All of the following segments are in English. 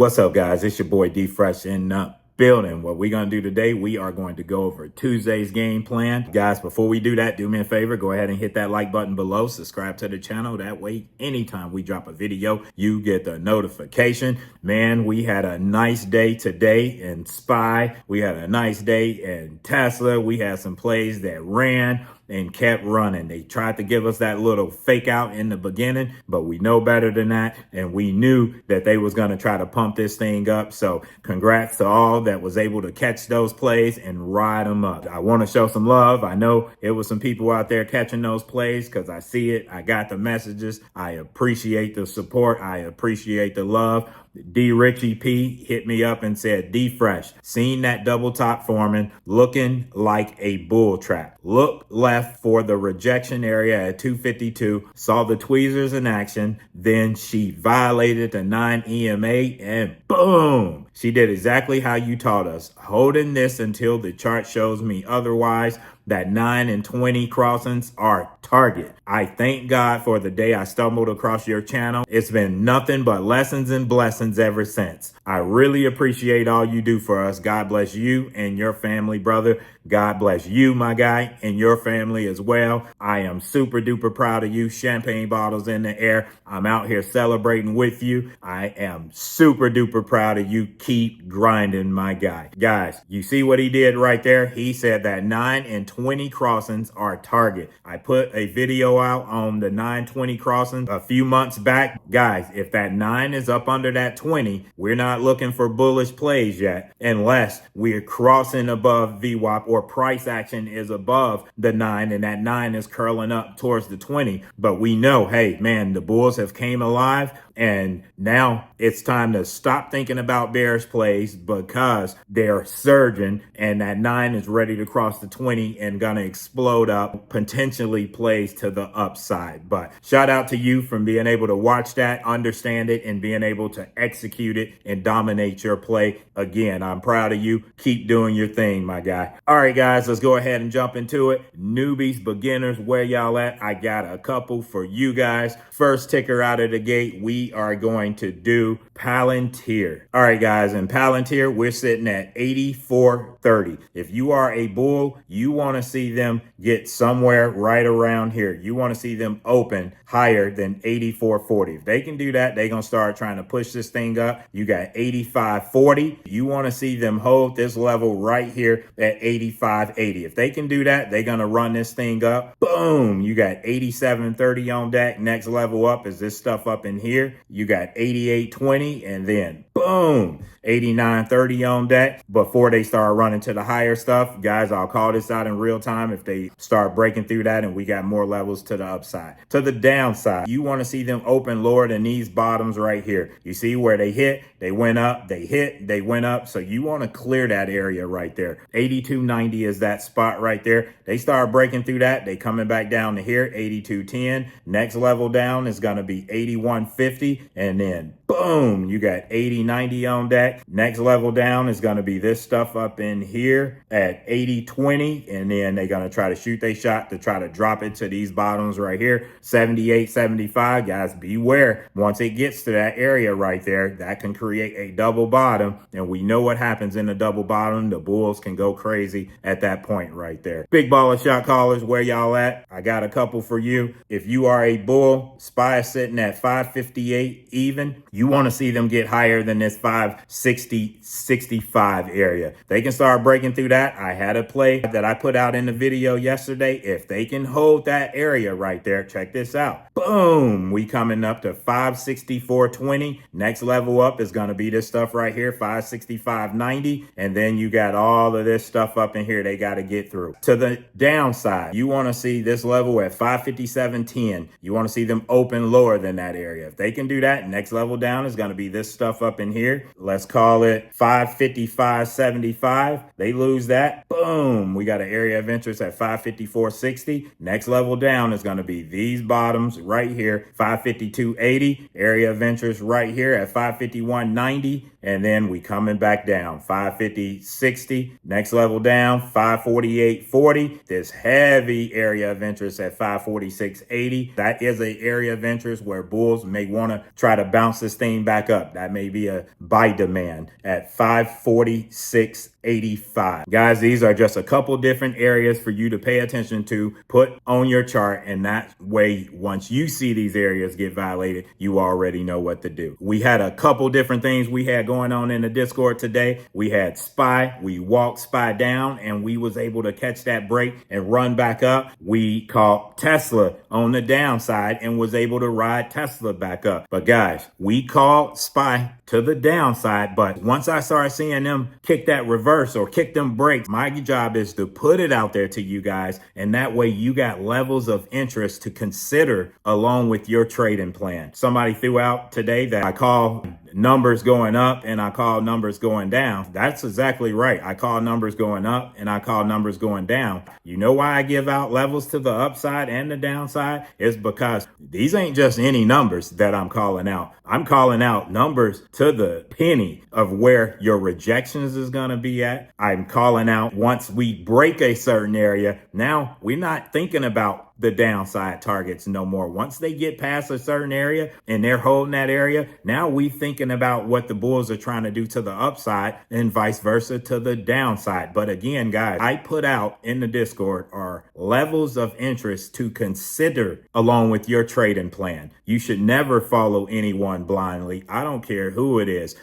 What's up, guys? It's your boy D Fresh in building. What we're going to do today, we are going to go over Tuesday's game plan. Guys, before we do that, do me a favor, go ahead and hit that like button below, subscribe to the channel. That way, anytime we drop a video, you get the notification. Man, we had a nice day today in SPY. We had a nice day in Tesla. We had some plays that ran and kept running. They tried to give us that little fake out in the beginning, but we know better than that. And we knew that they was going to try to pump this thing up. So congrats to all that was able to catch those plays and ride them up. I want to show some love. I know it was some people out there catching those plays because I see it. I got the messages. I appreciate the support. I appreciate the love. D Richie P hit me up and said, D Fresh, seen that double top forming looking like a bull trap. Look left for the rejection area at 252, saw the tweezers in action, then she violated the 9 EMA and boom, she did exactly how you taught us, holding this until the chart shows me otherwise. That 9 and 20 crossings are target. I thank God for the day I stumbled across your channel. It's been nothing but lessons and blessings ever since. I really appreciate all you do for us. God bless you and your family, brother. God bless you, my guy, and your family as well. I am super duper proud of you. Champagne bottles in the air. I'm out here celebrating with you. I am super duper proud of you. Keep grinding, my guy. Guys, you see what he did right there? He said that 9 and 20 crossings are target. I put a video out on the 920 crossings a few months back. Guys, if that 9 is up under that 20, we're not looking for bullish plays yet unless we're crossing above VWAP or price action is above the 9 and that 9 is curling up towards the 20. But we know, hey, man, the bulls have came alive. And now it's time to stop thinking about bearish plays because they're surging and that 9 is ready to cross the 20 and gonna explode up, potentially plays to the upside. But shout out to you from being able to watch that, understand it, and being able to execute it and dominate your play. Again, I'm proud of you. Keep doing your thing, my guy. All right, guys, let's go ahead and jump into it. Newbies, beginners, where y'all at? I got a couple for you guys. First ticker out of the gate, we are going to do Palantir. All right, guys, in Palantir, we're sitting at 84.30. If you are a bull, you want to see them get somewhere right around here. You want to see them open higher than 84.40. If they can do that, they're going to start trying to push this thing up. You got 85.40. You want to see them hold this level right here at 85.80. If they can do that, they're going to run this thing up. Boom. You got 87.30 on deck. Next level up is this stuff up in here. You got 88.20 and then boom, 89.30 on deck before they start running to the higher stuff. Guys, I'll call this out in real time if they start breaking through that and we got more levels to the upside. To the downside, you want to see them open lower than these bottoms right here. You see where they hit, they went up, they hit, they went up. So you want to clear that area right there. 82.90 is that spot right there. They start breaking through that. They coming back down to here, 82.10. Next level down is going to be 81.50. And then boom, you got 80.90 on deck. Next level down is going to be this stuff up in here at 80.20. And then they're going to try to shoot their shot to try to drop it to these bottoms right here, 78.75. Guys, beware. Once it gets to that area right there, that can create a double bottom. And we know what happens in the double bottom. The bulls can go crazy at that point right there. Big baller shot callers, where y'all at? I got a couple for you. If you are a bull, SPY is sitting at 558 even. You want to see them get higher than this 560-65 area. They can start breaking through that. I had a play that I put out in the video yesterday. If they can hold that area right there, check this out. Boom, we coming up to 564.20. Next level up is going to be this stuff right here, 565.90. And then you got all of this stuff up in here they got to get through. To the downside, you want to see this level at 557.10. You want to see them open lower than that area. If they can do that, next level down is going to be this stuff up in here. Let's call it 555.75. They lose that. Boom. We got an area of interest at 554.60. Next level down is going to be these bottoms right here, 552.80. Area of interest right here at 551.90. and then we coming back down. 550.60, next level down, 548.40. This heavy area of interest at 546.80. That is an area of interest where bulls may want to try to bounce this thing back up. That may be a buy demand at 546.85. Guys, these are just a couple different areas for you to pay attention to, put on your chart, and that way, once you see these areas get violated, you already know what to do. We had a couple different things we had going on in the Discord today. We had SPY, we walked SPY down, and we was able to catch that break and run back up. We caught Tesla on the downside and was able to ride Tesla back up. But guys, we called SPY to the downside, but once I started seeing them kick that reverse or kick them brakes, my job is to put it out there to you guys, and that way you got levels of interest to consider along with your trading plan. Somebody threw out today that I call numbers going up and I call numbers going down. That's exactly right. I call numbers going up and I call numbers going down. You know why I give out levels to the upside and the downside? It's because these ain't just any numbers that I'm calling out. I'm calling out numbers to the penny of where your rejections is going to be at. I'm calling out once we break a certain area. Now we're not thinking about the downside targets no more. Once they get past a certain area and they're holding that area, now we thinking about what the bulls are trying to do to the upside and vice versa to the downside. But again, guys, I put out in the Discord are levels of interest to consider along with your trading plan. You should never follow anyone blindly. I don't care who it is.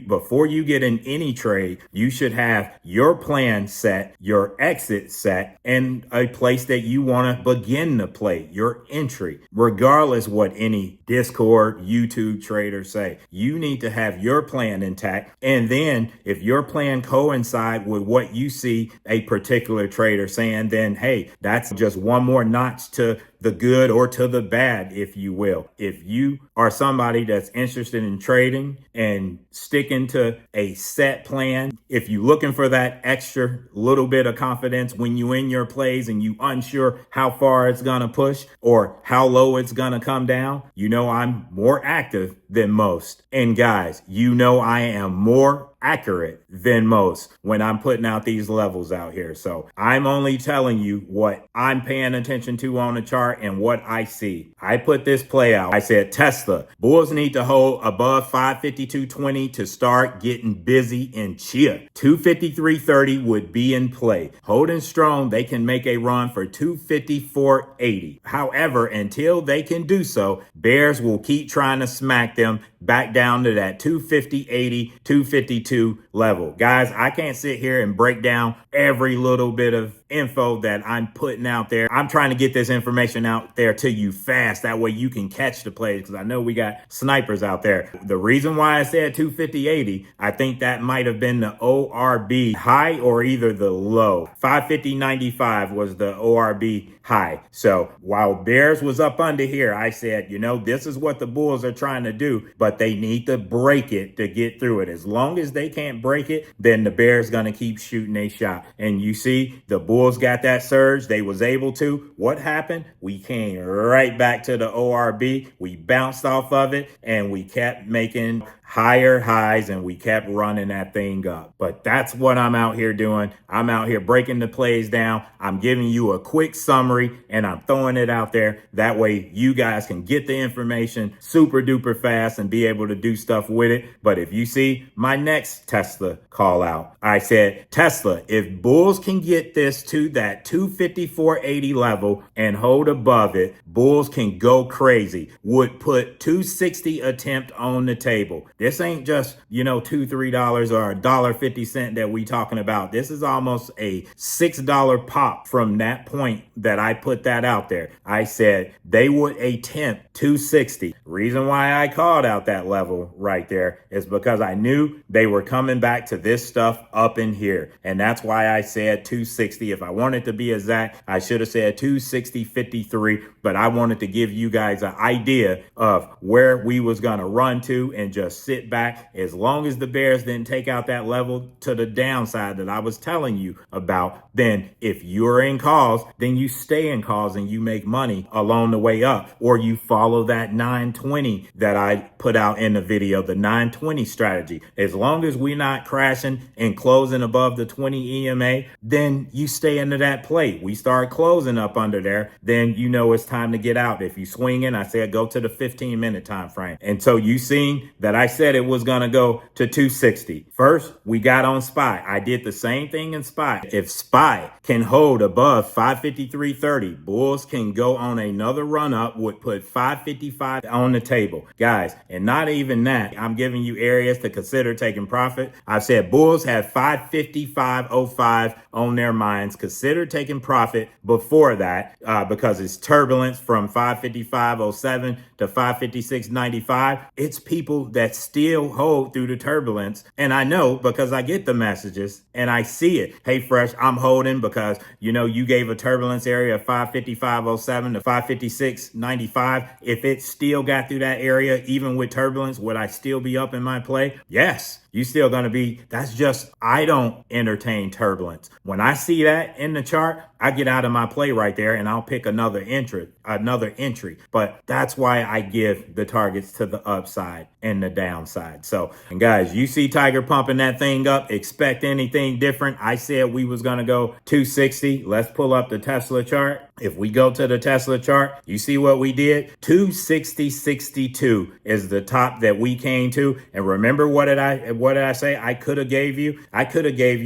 Before you get in any trade, you should have your plan set, your exit set, and a place that you want to begin to play, your entry, regardless what any Discord, YouTube traders say. You need to have your plan intact. And then if your plan coincide with what you see a particular trader saying, then hey, that's just one more notch to the good or to the bad, if you will. If you are somebody that's interested in trading and sticking to a set plan, if you're looking for that extra little bit of confidence when you in your plays and you unsure how far it's going to push or how low it's going to come down, you know I'm more active than most. And guys, you know I am more accurate than most when I'm putting out these levels out here. So I'm only telling you what I'm paying attention to on the chart and what I see. I put this play out. I said Tesla, bulls need to hold above 552.20 to start getting busy and cheer. 253.30 would be in play. Holding strong, they can make a run for 254.80. However, until they can do so, bears will keep trying to smack them back down to that 250.80, 252 level. Guys, I can't sit here and break down every little bit of info that I'm putting out there. I'm trying to get this information out there to you fast. That way you can catch the plays, because I know we got snipers out there. The reason why I said 250.80, I think that might have been the ORB high or either the low. 550.95 was the ORB high. So while bears was up under here, I said, you know, this is what the bulls are trying to do, but they need to break it to get through it. As long as they can't break it, then the bears gonna keep shooting a shot. And you see, the bulls got that surge. They was able to. What happened? We came right back to the ORB. We bounced off of it and we kept making higher highs and we kept running that thing up. But that's what I'm out here doing. I'm out here breaking the plays down. I'm giving you a quick summary and I'm throwing it out there. That way you guys can get the information super duper fast and be able to do stuff with it. But if you see my next Tesla call out, I said, Tesla, if bulls can get this to that 254.80 level and hold above it, bulls can go crazy. Would put 260 attempt on the table. This ain't just, you know, $2-3 or $1.50 that we talking about. This is almost a $6 pop from that point that I put that out there. I said they would attempt 260. Reason why I called out that level right there is because I knew they were coming back to this stuff up in here. And that's why I said 260. If I wanted to be exact, I should have said 260.53, but I wanted to give you guys an idea of where we was going to run to and just see sit back. As long as the bears didn't take out that level to the downside that I was telling you about, then if you're in calls, then you stay in calls and you make money along the way up, or you follow that 920 that I put out in the video, the 920 strategy. As long as we're not crashing and closing above the 20 EMA, then you stay into that play. We start closing up under there, then you know it's time to get out. If you swing in, I said go to the 15-minute time frame. And so you seen that I said it was going to go to 260. First, we got on SPY. I did the same thing in SPY. If SPY can hold above 553.30, bulls can go on another run up, would put 555 on the table. Guys, and not even that, I'm giving you areas to consider taking profit. I said bulls have 555.05 on their minds. Consider taking profit before that because it's turbulence from 555.07 to 556.95. It's people that still hold through the turbulence. And I know because I get the messages and I see it. Hey, Fresh, I'm holding because, you know, you gave a turbulence area of 555.07 to 556.95. If it still got through that area, even with turbulence, would I still be up in my play? Yes. You still going to be, that's just, I don't entertain turbulence. When I see that in the chart, I get out of my play right there and I'll pick another entry. But that's why I give the targets to the upside and the downside. So, and guys, you see Tiger pumping that thing up, expect anything different. I said we was going to go 260. Let's pull up the Tesla chart. If we go to the Tesla chart, you see what we did? 260.62 is the top that we came to. And remember what did I say? I could have gave you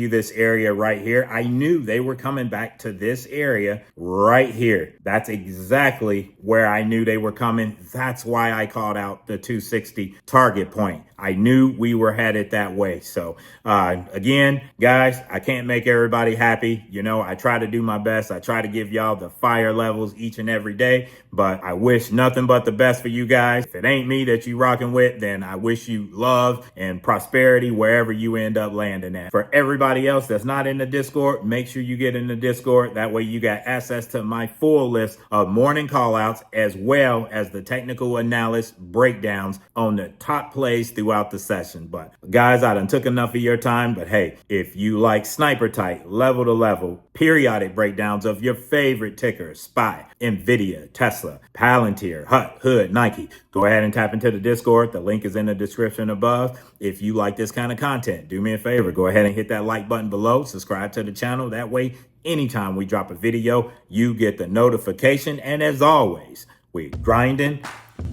this area right here. I knew they were coming back to this area right here. That's exactly where I knew they were coming. That's why I called out the 260 target point. I knew we were headed that way. So again, guys, I can't make everybody happy. You know, I try to do my best. I try to give y'all the fire levels each and every day, but I wish nothing but the best for you guys. If it ain't me that you rocking with, then I wish you love and prosperity wherever you end up landing at. For everybody else that's not in the Discord, make sure you get in the Discord. That way you got access to my full list of morning callouts as well as the technical analysis breakdowns on the top plays throughout the session. But guys, I done took enough of your time. But hey, if you like sniper tight, level to level, periodic breakdowns of your favorite tickers, SPY, Nvidia, Tesla, Palantir, HUT, Hood, Nike, go ahead and tap into the Discord. The link is in the description above. If you like this kind of content, do me a favor, go ahead and hit that like button below, subscribe to the channel. That way, anytime we drop a video, you get the notification. And as always, we grinding.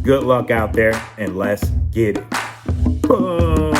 Good luck out there and let's get it. Boom.